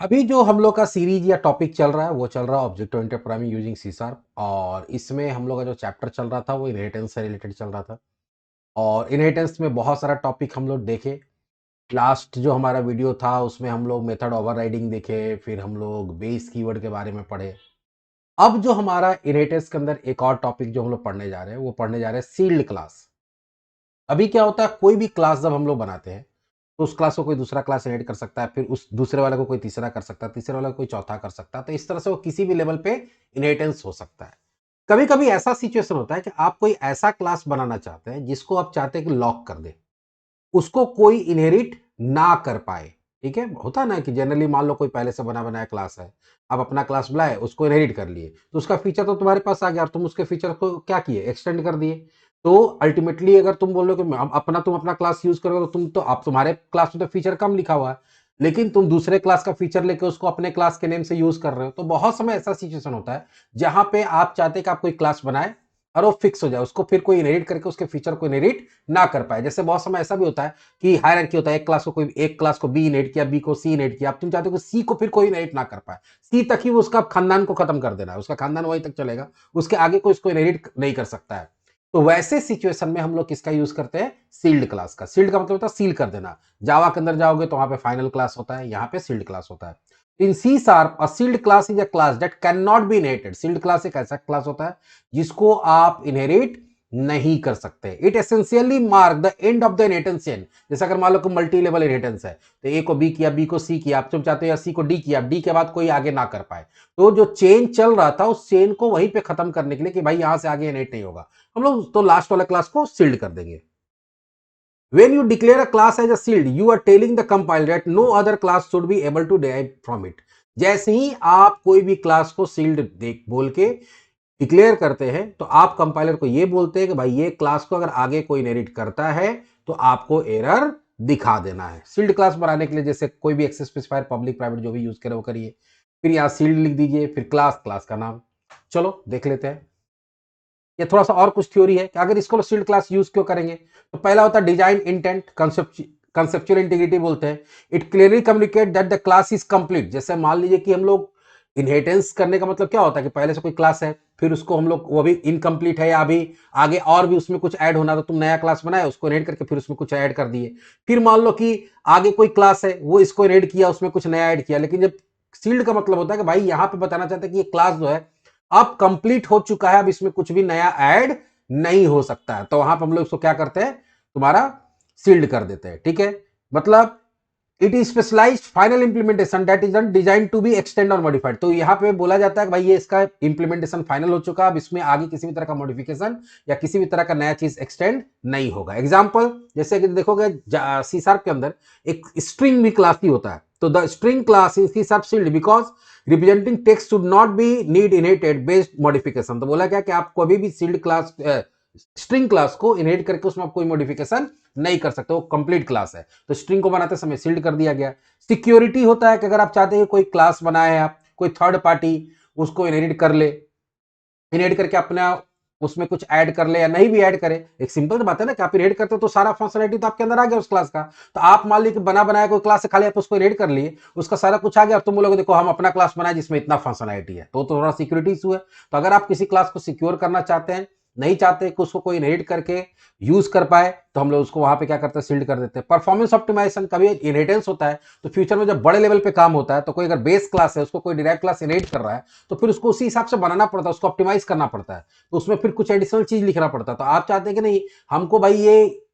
अभी जो हम लोग का सीरीज या टॉपिक चल रहा है वो चल रहा है object oriented programming using C sharp. और इसमें हम लोग का जो चैप्टर चल रहा था वो इनहेरिटेंस से रिलेटेड चल रहा था। और इनहेरिटेंस में बहुत सारा टॉपिक हम लोग देखे। लास्ट जो हमारा वीडियो था उसमें हम लोग मेथड ओवरराइडिंग देखे, फिर हम लोग बेस कीवर्ड के बारे में पढ़े। अब जो हमारा इनहेरिटेंस के अंदर एक और टॉपिक जो हम लोग पढ़ने जा रहे हैं वो पढ़ने जा रहे हैं सील्ड क्लास। अभी क्या होता है, कोई भी क्लास जब हम लोग बनाते हैं तो उस क्लास को कोई दूसरा क्लास इनहेरिट कर सकता है, फिर उस दूसरे वाले को कोई तीसरा कर सकता है, तीसरे वाला को कोई चौथा कर सकता है। तो इस तरह से वो किसी भी लेवल पे इनहेरिटेंस हो सकता है। कभी कभी ऐसा सिचुएशन होता है कि आप कोई ऐसा क्लास बनाना चाहते हैं जिसको आप चाहते हैं कि लॉक कर दे, उसको कोई इनहेरिट ना कर पाए। ठीक है, होता है ना कि जनरली मान लो कोई पहले से बना बनाया क्लास है, आप अपना क्लास बुलाए, उसको इनहेरिट कर लिए, तो उसका फीचर तो तुम्हारे पास आ गया और तुम उसके फीचर को क्या किए, एक्सटेंड कर दिए। तो अल्टीमेटली अगर तुम बोल रहे हो कि तुम अपना क्लास यूज करोगे तो आप तुम्हारे क्लास में तो फीचर कम लिखा हुआ है, लेकिन तुम दूसरे क्लास का फीचर लेके उसको अपने क्लास के नेम से यूज कर रहे हो। तो बहुत समय ऐसा सिचुएशन होता है जहां पे आप चाहते हैं कि आप कोई क्लास बनाए और वो फिक्स हो जाए, उसको फिर कोई इनहेरिट करके उसके फीचर को इनहेरिट ना कर पाए। जैसे बहुत समय ऐसा भी होता है कि हायरार्की होता है, एक क्लास को बी इनहेरिट किया, बी को सी इनहेरिट किया, अब तुम चाहते हो कि सी को फिर कोई इनहेरिट ना कर पाए, सी तक ही उसका खानदान को खत्म कर देना है, उसका खानदान वहीं तक चलेगा, उसके आगे कोई इसको इनहेरिट नहीं कर सकता है। तो वैसे सिचुएशन में हम लोग किसका यूज करते हैं, सील्ड क्लास का। सील्ड का मतलब होता है सील कर देना। जावा के अंदर जाओगे तो वहां पे फाइनल क्लास होता है, यहाँ पे सील्ड क्लास होता है। In C sharp a sealed class is a class that can not be inherited. Sealed class एक ऐसा क्लास होता है जिसको आप इनहेरिट नहीं कर सकते। It essentially mark the end of the inheritance chain. जैसे अगर मान लो कि मल्टी लेवल इनहेरिटेंस है, तो ए को बी किया, बी को सी किया, आप तुम चाहते हो या सी को डी किया, डी के बाद कोई आगे ना कर पाए, तो जो चेन चल रहा था उस चेन को वहीं पे खत्म करने के लिए कि भाई यहां से आगे इनहेरिट नहीं होगा, हम लोग तो लास्ट वाला क्लास को सील्ड कर देंगे। When you declare a class as a sealed, you are telling the compiler that no other class should be able to derive from it. जैसे ही आप कोई भी क्लास को सील्ड देख बोल के डिक्लेयर करते हैं तो आप कंपाइलर को ये बोलते हैं कि भाई ये क्लास को अगर आगे कोई इनहेरिट करता है तो आपको एरर दिखा देना है। सील्ड क्लास बनाने के लिए जैसे कोई भी एक्सेस स्पेसिफायर पब्लिक प्राइवेट जो भी यूज करे वो करिए, फिर यहाँ सील्ड लिख दीजिए, फिर क्लास, क्लास का नाम। चलो देख लेते हैं। ये थोड़ा सा और कुछ थ्योरी है कि अगर इसको सील्ड क्लास यूज क्यों करेंगे। तो पहला होता है डिजाइन इंटेंट, कंसेप्चुअल इंटीग्रिटी बोलते हैं। It clearly communicate that the class is complete. जैसे मान लीजिए कि हम लोग इनहेरिटेंस करने का मतलब क्या होता है कि पहले से कोई क्लास है, फिर उसको हम लोग वो भी इनकम्प्लीट है या अभी आगे और भी उसमें कुछ ऐड होना, तो तुम नया क्लास बनाए, उसको इनहेरिट करके फिर उसमें कुछ ऐड कर दिए। फिर मान लो कि आगे कोई क्लास है, वो इसको इनहेरिट किया, उसमें कुछ नया ऐड किया। लेकिन जब सील्ड का मतलब होता है कि भाई यहां पे बताना चाहते हैं कि ये क्लास जो है अब कंप्लीट हो चुका है, अब इसमें कुछ भी नया ऐड नहीं हो सकता है, तो वहां पर हम लोग इसको क्या करते हैं, तुम्हारा सील्ड कर देते हैं। ठीक है, मतलब it is specialized final implementation that is design to be extend और मॉडिफाइड। तो यहां पे बोला जाता है कि भाई ये इसका इंप्लीमेंटेशन फाइनल हो चुका है, अब इसमें आगे किसी भी तरह का मॉडिफिकेशन या किसी भी तरह का नया चीज एक्सटेंड नहीं होगा। एग्जांपल जैसे कि देखोगे सी शार्प के अंदर एक स्ट्रिंग भी क्लास ही होता है, तो the string class is C sharp sealed because representing text should not be need inherited based modification. तो बोला क्या कि आप कभी भी सील्ड क्लास स्ट्रिंग क्लास को इनहेरिट करके उसमें आप कोई मॉडिफिकेशन नहीं कर सकते, वो कंप्लीट क्लास है। तो स्ट्रिंग को बनाते समय सील्ड कर दिया गया। सिक्योरिटी होता है कि अगर आप चाहते हैं कोई क्लास बनाए हैं, आप कोई थर्ड पार्टी उसको इनहेरिट कर ले, इनहेरिट करके अपना उसमें कुछ ऐड कर ले या नहीं भी ऐड करे। एक सिंपल बात है ना कि आप इनहेरिट करते हो तो सारा फंक्शनलिटी तो आपके अंदर आ गया उस क्लास का। तो आप मान लीजिए बना बनाया कोई क्लास से खाली आप उसको इनहेरिट कर लिए, उसका सारा कुछ आ गया, तुम बोलोगे देखो हम अपना क्लास बनाए जिसमें इतना फंक्शनलिटी है, तो थोड़ा सिक्योरिटी इशू है। तो अगर आप किसी क्लास को सिक्योर करना चाहते हैं, नहीं चाहते कि उसको कोई इनहेरिट करके यूज कर पाए, तो हम लोग उसको वहां पे क्या करते हैं, सील्ड कर देते हैं। परफॉर्मेंस ऑप्टिमाइजेशन कभी इनहेरिटेंस होता है तो फ्यूचर में जब बड़े लेवल पे काम होता है, तो कोई अगर बेस क्लास है उसको कोई डिराइव क्लास इनहेरिट कर रहा है, तो फिर उसको उसी हिसाब से बनाना पड़ता है, उसको ऑप्टिमाइज करना पड़ता है, तो उसमें फिर कुछ एडिशनल चीज लिखना पड़ता है। तो आप चाहते हैं कि नहीं, हमको भाई ये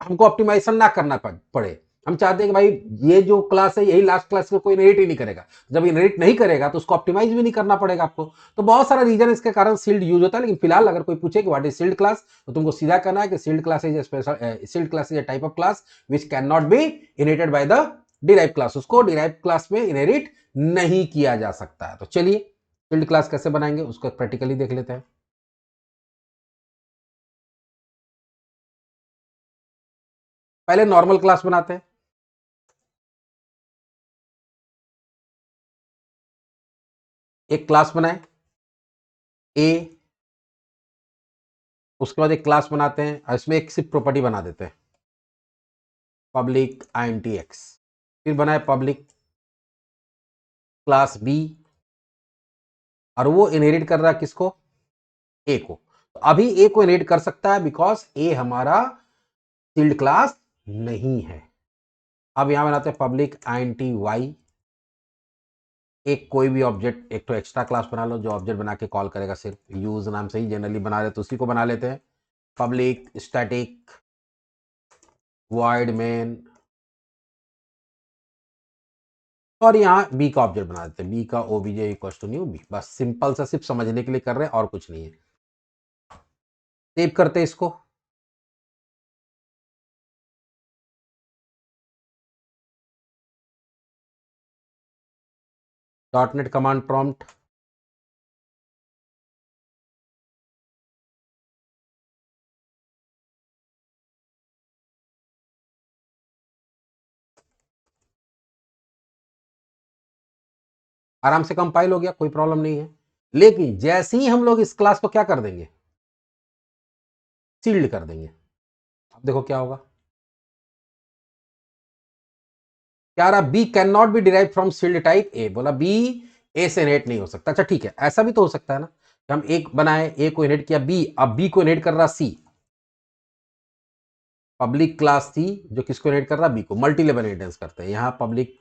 हमको ऑप्टिमाइजेशन ना करना पड़े, हम चाहते हैं कि भाई ये जो क्लास है यही लास्ट क्लास को कोई इनहेरिट ही नहीं करेगा। जब इनहेरिट नहीं करेगा तो उसको ऑप्टिमाइज भी नहीं करना पड़ेगा आपको। तो बहुत सारा रीजन इसके कारण सील्ड यूज होता है। लेकिन फिलहाल अगर कोई पूछे कि व्हाट इज सील्ड क्लास, तो तुमको सीधा कहना है कि sealed class is special, sealed class is a type of class which can not be inherited by the derive class. उसको डिराइव क्लास में इनहेरिट नहीं किया जा सकता है। तो चलिए सील्ड क्लास कैसे बनाएंगे उसको प्रैक्टिकली देख लेते हैं। पहले नॉर्मल क्लास बनाते हैं। एक क्लास बनाए ए, उसके बाद एक क्लास बनाते हैं और इसमें एक सिर्फ प्रॉपर्टी बना देते हैं, पब्लिक INT x। फिर बनाए पब्लिक क्लास बी, और वो इनहेरिट कर रहा है किसको? ए को। तो अभी ए को इनहेरिट कर सकता है बिकॉज ए हमारा सील्ड क्लास नहीं है। अब यहां बनाते हैं पब्लिक आईएनटी वाई, एक कोई भी ऑब्जेक्ट, एक तो एक्स्ट्रा क्लास बना लो जो ऑब्जेक्ट बना के कॉल करेगा, सिर्फ यूज नाम से ही जनरली बना रहे तो उसी को बना लेते हैं। पब्लिक स्टैटिक वॉइड मेन, और यहाँ बी का ऑब्जेक्ट बना देते हैं, बी का obj equal to new B. बस सिंपल सा सिर्फ समझने के लिए कर रहे हैं और कुछ नहीं है। सेव करते हैं इसको। डॉट नेट कमांड प्रॉम्प्ट, आराम से कंपाइल हो गया, कोई प्रॉब्लम नहीं है। लेकिन जैसे ही हम लोग इस क्लास को क्या कर देंगे, सील्ड कर देंगे, अब देखो क्या होगा। क्या रहा? B can not be derive from sealed type A, बोला बी ए से इनहेरिट नहीं हो सकता। अच्छा ठीक है, ऐसा भी तो हो सकता है ना कि हम एक बनाए, ए को इनहेरिट किया बी, अब बी को इनहेरिट कर रहा सी, पब्लिक क्लास सी जो किसको इनहेरिट कर रहा? बी को। मल्टी लेवल इनहेरिटेंस करते हैं यहां पब्लिक,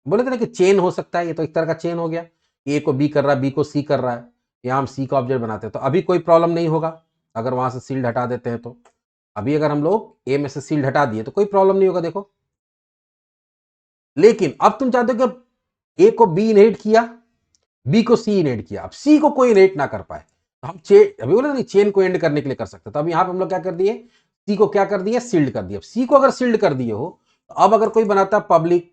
बोले थे ना कि चेन हो सकता है, ये तो एक तरह का चेन हो गया, ए को बी कर रहा है, बी को सी कर रहा है, यहां हम सी का ऑब्जेक्ट बनाते हैं तो अभी कोई प्रॉब्लम नहीं होगा अगर वहां से सील्ड हटा देते हैं तो। अभी अगर हम लोग ए में से सील्ड हटा दिए तो कोई प्रॉब्लम नहीं होगा, देखो। लेकिन अब तुम चाहते हो कि ए को बी इनहेरिट किया, बी को सी इनहेरिट किया, अब सी को कोई इनहेरिट ना कर पाए तो हम चेन, अभी बोले नहीं चेन को एंड करने के लिए कर सकते, तो अब यहां पे हम लोग क्या कर दिए, सी को क्या कर दिया? सील्ड कर दिया। सी को अगर सील्ड कर दिए हो तो अब अगर कोई बनाता पब्लिक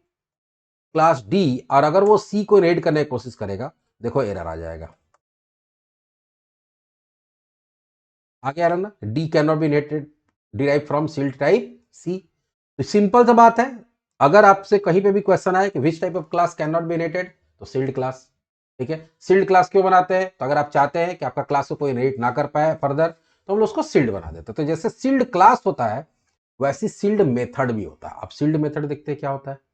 क्लास डी और अगर वो सी को इनहेरिट करने की कोशिश करेगा, देखो एरर आ जाएगा। आगे आ रहा ना, D can not be inherited derive from sealed type C. तो सिंपल सा बात है, अगर आपसे कहीं पे भी क्वेश्चन आए कि which type of class can not be inherited, तो सील्ड क्लास। ठीक है, सील्ड क्लास क्यों बनाते हैं? तो अगर आप चाहते हैं कि आपका क्लास को कोई इनहेरिट ना कर पाए फर्दर, तो हम लोग उसको सील्ड बना देते हैं। तो जैसे सील्ड क्लास होता है वैसी सील्ड मेथड भी होता है। अब सील्ड मेथड देखते हैं क्या होता है।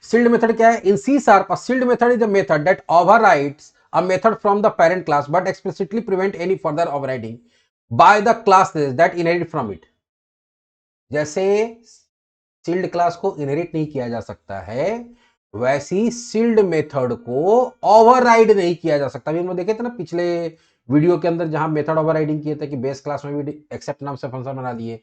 Sealed method क्या है? In C sharp, a sealed method is a method that overrides a method from the parent class but explicitly prevent any further overriding by the classes that inherit from it. जैसे sealed class को inherit नहीं किया जा सकता है, वैसी sealed method को override नहीं किया जा सकता। अभी हम लोग देखे थे ना पिछले वीडियो के अंदर जहां मेथड ओवरराइडिंग किए थे कि बेस क्लास में भी एक्सेप्ट नाम से फंक्शन बना दिए,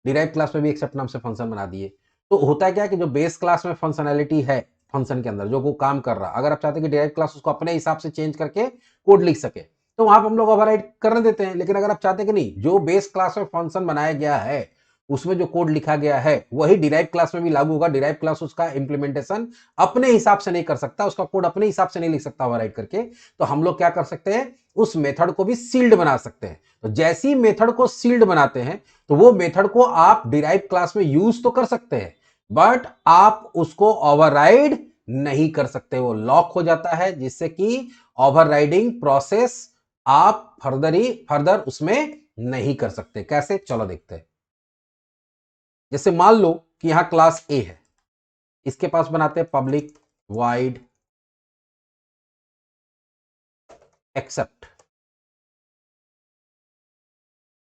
डिराइव क्लास में भी एक्सेप्ट नाम से फंक्शन बना दिए। तो होता है क्या कि जो बेस क्लास में फंक्शनैलिटी है फंक्शन के अंदर जो वो काम कर रहा, अगर आप चाहते हैं कि डिराइव क्लास उसको अपने हिसाब से चेंज करके कोड लिख सके, तो वहां पर हम लोग ओवरराइड करने देते हैं। लेकिन अगर आप चाहते हैं कि नहीं, जो बेस क्लास में फंक्शन बनाया गया है उसमें जो कोड लिखा गया है वही डिराइव क्लास में भी लागू होगा, डिराइव क्लास उसका इंप्लीमेंटेशन अपने हिसाब से नहीं कर सकता, उसका कोड अपने हिसाब से नहीं लिख सकता ओवरराइड करके, तो हम लोग क्या कर सकते हैं, उस मेथड को भी सील्ड बना सकते हैं। तो जैसी मेथड को सील्ड बनाते हैं तो वो मेथड को आप डिराइव क्लास में यूज तो कर सकते हैं बट आप उसको ओवरराइड नहीं कर सकते, वो लॉक हो जाता है, जिससे कि ओवरराइडिंग प्रोसेस आप फर्दर उसमें नहीं कर सकते। कैसे, चलो देखते हैं। जैसे मान लो कि यहां क्लास ए है, इसके पास बनाते हैं पब्लिक वाइड एक्सेप्ट।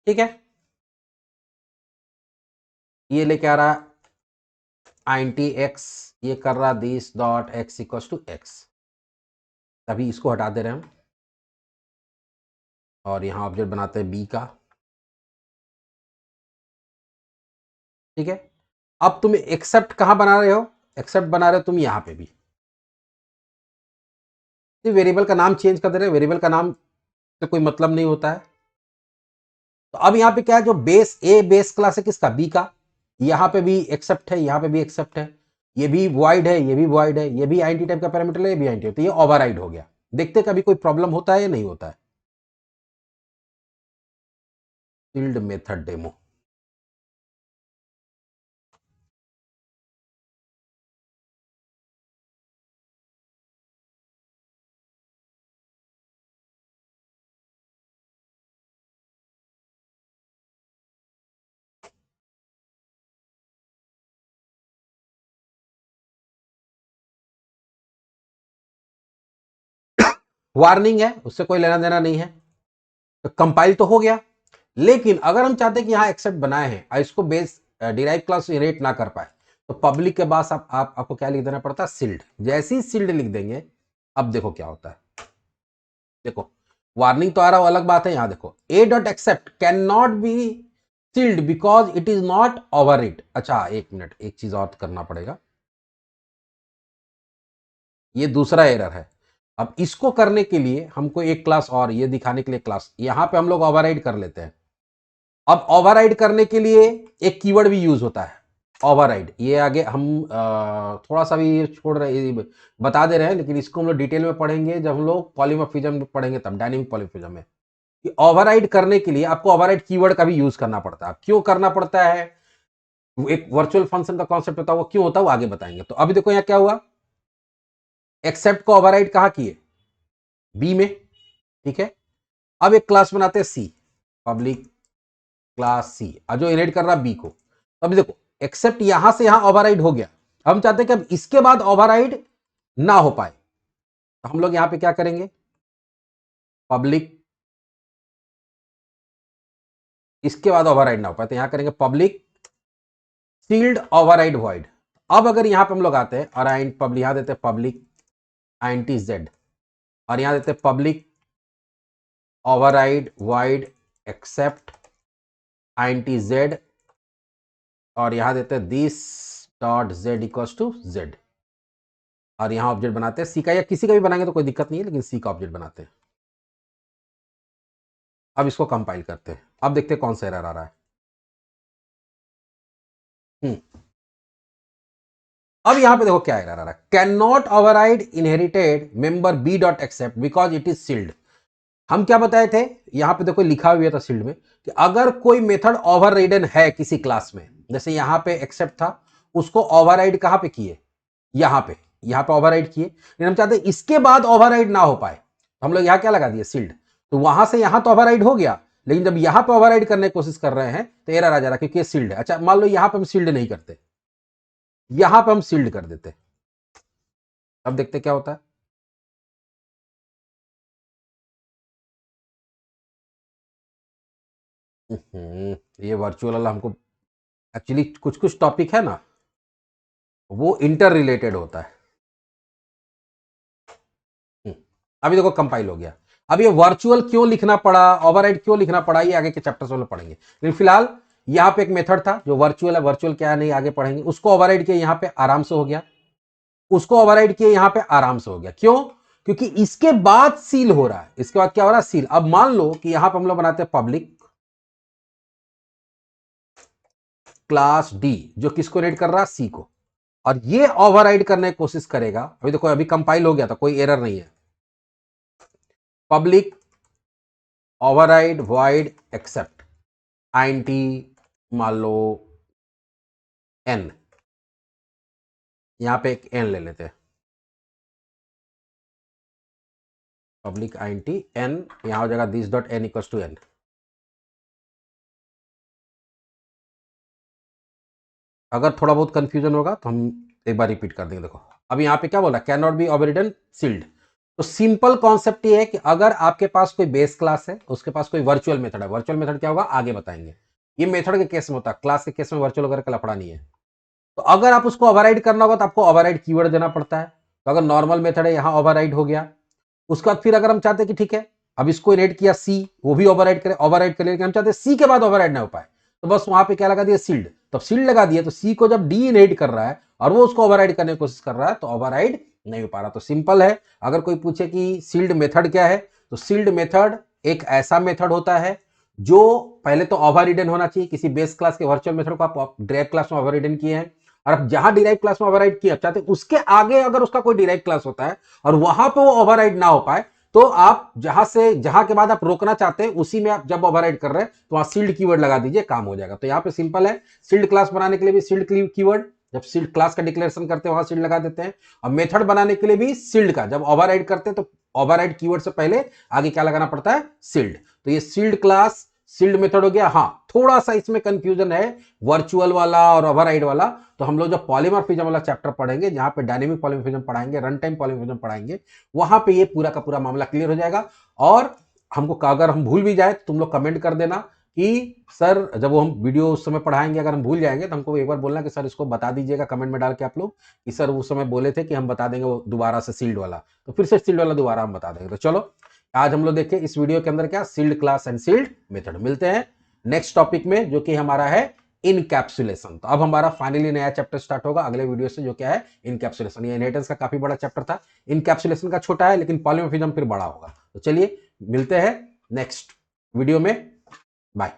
ठीक है, ये लेके आ रहा आईएनटी एक्स, ये कर रहा this dot X equal to X, तभी इसको हटा दे रहे हैं हम और यहां ऑब्जेक्ट बनाते हैं बी का। ठीक है, अब तुम एक्सेप्ट कहां बना रहे हो? एक्सेप्ट बना रहे हो तुम यहां पे भी, वेरिएबल का नाम चेंज कर दे रहे हो, वेरिएबल का नाम से कोई मतलब नहीं होता है। तो अब यहां पे क्या है, जो बेस ए बेस क्लास है किसका? बी का, यहां पे भी एक्सेप्ट है, यहां पे भी एक्सेप्ट है, ये भी वॉइड है, ये भी वॉइड है, ये भी आईएनटी टाइप का पैरामीटर है, ये भी आईएनटी, तो ये ओवरराइड हो गया। देखते कभी कोई प्रॉब्लम होता है या नहीं होता है। Field method demo. वार्निंग है, उससे कोई लेना देना नहीं है, तो कंपाइल तो हो गया। लेकिन अगर हम चाहते हैं कि यहाँ एक्सेप्ट बनाए हैं और इसको बेस डिराइव क्लास इनहेरिट ना कर पाए, तो पब्लिक के बाद आपको क्या लिख देना पड़ता है, सील्ड। जैसे ही सील्ड लिख देंगे, अब देखो क्या होता है, देखो वार्निंग तो आ रहा हो, अलग बात है। यहां देखो A dot except can not be sealed because it is not override. अच्छा एक मिनट, एक चीज और करना पड़ेगा, ये दूसरा एरर है। अब इसको करने के लिए हमको एक क्लास और, ये दिखाने के लिए क्लास, यहां पे हम लोग ओवरराइड कर लेते हैं। अब ओवरराइड करने के लिए एक कीवर्ड भी यूज होता है, ओवरराइड। ये आगे हम थोड़ा सा भी छोड़ रहे, बता दे रहे हैं, लेकिन इसको हम लोग डिटेल में पढ़ेंगे जब हम लोग पॉलीमॉर्फिज्म पढ़ेंगे, तब डायनेमिक पॉलीमॉर्फिज्म में, कि ओवरराइड करने के लिए आपको ओवरराइड कीवर्ड का भी यूज करना पड़ता है। क्यों करना पड़ता है, एक वर्चुअल फंक्शन का कॉन्सेप्ट होता है, वो क्यों होता है वो आगे बताएंगे। तो अभी देखो यहाँ क्या हुआ, एक्सेप्ट को ओवरराइड कहां किए, बी में, ठीक है। अब एक क्लास बनाते हैं सी, पब्लिक क्लास सी, जो इनहेरिट कर रहा बी को। तो अभी देखो एक्सेप्ट यहां से यहां ओवरराइड हो गया, हम चाहते हैं कि अब इसके बाद ओवरराइड ना हो पाए, तो हम लोग यहां पे क्या करेंगे, पब्लिक, इसके बाद ओवरराइड ना हो पाए तो यहां करेंगे पब्लिक सील्ड ओवरराइड वॉइड। अब अगर यहां पे हम लोग आते हैं और पब्लिक यहां देते हैं पब्लिक आईएनटी जेड, और यहां देते हैं public override void except int Z, और यहां देते हैं this dot Z equals to Z, और यहां ऑब्जेक्ट बनाते हैं सी का, या किसी का भी बनाएंगे तो कोई दिक्कत नहीं है, लेकिन सी का ऑब्जेक्ट बनाते हैं। अब इसको कंपाइल करते हैं, अब देखते हैं कौन सा एरर आ रहा है। अब यहां पे देखो क्या एरर आ रहा है, can not override inherited member B dot except because it is sealed. हम क्या बताए थे, यहां पे देखो लिखा हुआ था सील्ड में, कि अगर कोई मेथड ओवरराइडन है किसी क्लास में, जैसे यहां पे एक्सेप्ट था, उसको ओवरराइड कहां पे किए, यहां पे ओवरराइड किए, लेकिन हम चाहते हैं इसके बाद ओवरराइड ना हो पाए, तो हम लोग यहां क्या लगा दिए, सील्ड। तो वहां से यहां तो ओवरराइड हो गया, लेकिन जब यहां पे ओवरराइड करने की कोशिश कर रहे हैं तो एरर आ जा रहा है, क्योंकि ये सील्ड है। अच्छा मान लो यहां पे हम सील्ड नहीं करते, यहां पे हम सील्ड कर देते, अब देखते क्या होता है। ये वर्चुअल वाला हमको, एक्चुअली कुछ कुछ टॉपिक है ना, वो इंटर रिलेटेड होता है। अभी देखो कंपाइल हो गया। अब ये वर्चुअल क्यों लिखना पड़ा, ओवरराइड क्यों लिखना पड़ा, ये आगे के चैप्टर्स में पढ़ेंगे, लेकिन फिलहाल यहाँ पे एक मेथड था जो वर्चुअल है, वर्चुअल क्या है नहीं आगे पढ़ेंगे, उसको ओवरराइड किया, यहाँ पे आराम से हो गया, उसको ओवरराइड किया, यहाँ पे आराम से हो गया। क्यों, क्योंकि इसके बाद सील हो रहा है, इसके बाद क्या हो रहा है, सील। अब मान लो कि यहां पर हम लोग बनाते हैं पब्लिक क्लास डी, जो किसको रेड कर रहा है, सी को, और ये ओवरराइड करने की कोशिश करेगा। अभी देखो अभी कंपाइल हो गया था, कोई एरर नहीं है, public override void except int, मान लो एन, यहां पे एक एन ले लेते हैं, पब्लिक आईएनटी एन, यहां हो जाएगा this dot N equals to N. अगर थोड़ा बहुत कंफ्यूजन होगा तो हम एक बार रिपीट कर देंगे। देखो अब यहाँ पे क्या बोला, कैन नॉट बी ओवररिडन सील्ड। तो सिंपल कॉन्सेप्ट ये है कि अगर आपके पास कोई बेस क्लास है, उसके पास कोई वर्चुअल मेथड है, वर्चुअल मेथड क्या होगा आगे बताएंगे, ये मेथड के केस में होता है, क्लास के केस में वर्चुअल वगैरह का लफड़ा नहीं है। तो अगर आप उसको ओवरराइड करना होगा तो आपको ओवरराइड कीवर्ड देना पड़ता है। तो अगर नॉर्मल मेथड है, यहाँ ओवरराइड हो गया, उसके बाद फिर अगर हम चाहते हैं कि ठीक है अब इसको इनहेरिट किया सी, वो भी ओवरराइड करे, ओवरराइड कर लेकिन हम चाहते हैं सी के बाद ओवरराइड ना हो पाए, तो बस वहां पे क्या लगा दिया, सील्ड। तो सील्ड लगा दिया, तो सी को जब डी इनहेरिट कर रहा है और वो उसको ओवरराइड करने की कोशिश कर रहा है, तो ओवरराइड नहीं हो पा रहा। तो सिंपल है, अगर कोई पूछे कि सील्ड मेथड क्या है, तो सील्ड मेथड एक ऐसा मेथड होता है जो पहले तो ओवररिडन होना चाहिए, किसी बेस क्लास के वर्चुअल मेथड को आप डिराइव क्लास में ओवररिडन किए हैं, और अब जहां डिराइव क्लास में ओवरराइड किया चाहते उसके आगे अगर उसका कोई डिराइव क्लास होता है और वहां पे वो ओवरराइड ना हो पाए, तो आप जहां के बाद आप रोकना चाहते हैं उसी में आप जब ओवरराइड कर रहे हैं तो वहां सील्ड कीवर्ड लगा दीजिए, काम हो जाएगा। तो यहाँ पे सिंपल है, सील्ड क्लास बनाने के लिए भी सील्ड कीवर्ड, जब सील्ड क्लास का डिक्लेरेशन करते हैं वहां सील्ड लगा देते हैं, और मेथड बनाने के लिए भी सील्ड का, जब ओवरराइड करते हैं तो ओवरराइड कीवर्ड से पहले आगे क्या लगाना पड़ता है, सील्ड। तो ये सील्ड क्लास सील्ड मेथड हो गया। हाँ, थोड़ा सा इसमें कंफ्यूजन है वर्चुअल वाला और ओवरराइड वाला, तो हम लोग जब पॉलीमॉर्फिज्म वाला चैप्टर पढ़ेंगे, जहां पे डायनेमिक पॉलीमॉर्फिज्म पढ़ाएंगे, रन टाइम पॉलीमॉर्फिज्म पढ़ाएंगे, वहां पे ये पूरा का पूरा मामला क्लियर हो जाएगा। और हमको अगर हम भूल भी जाए तो तुम लोग कमेंट कर देना कि सर, जब वो हम वीडियो उस समय पढ़ाएंगे अगर हम भूल जाएंगे तो हमको एक बार बोलना कि सर इसको बता दीजिएगा कमेंट में डाल के आप लोग कि सर उस समय बोले थे कि हम बता देंगे वो दोबारा से सील्ड वाला, तो फिर से सील्ड वाला दोबारा हम बता देंगे। तो चलो आज हम लोग देखें इस वीडियो के अंदर क्या sealed class and sealed method. मिलते हैं नेक्स्ट टॉपिक में जो कि हमारा है इनकैप्सुलेशन। तो अब हमारा फाइनली नया चैप्टर स्टार्ट होगा अगले वीडियो से, जो क्या है इनकैप्सुलेशन। ये इनहेरिटेंस का काफी बड़ा चैप्टर था, इनकैप्सुलेशन का छोटा है, लेकिन पॉलीमॉर्फिज्म फिर बड़ा होगा। तो चलिए मिलते हैं नेक्स्ट वीडियो में, बाय।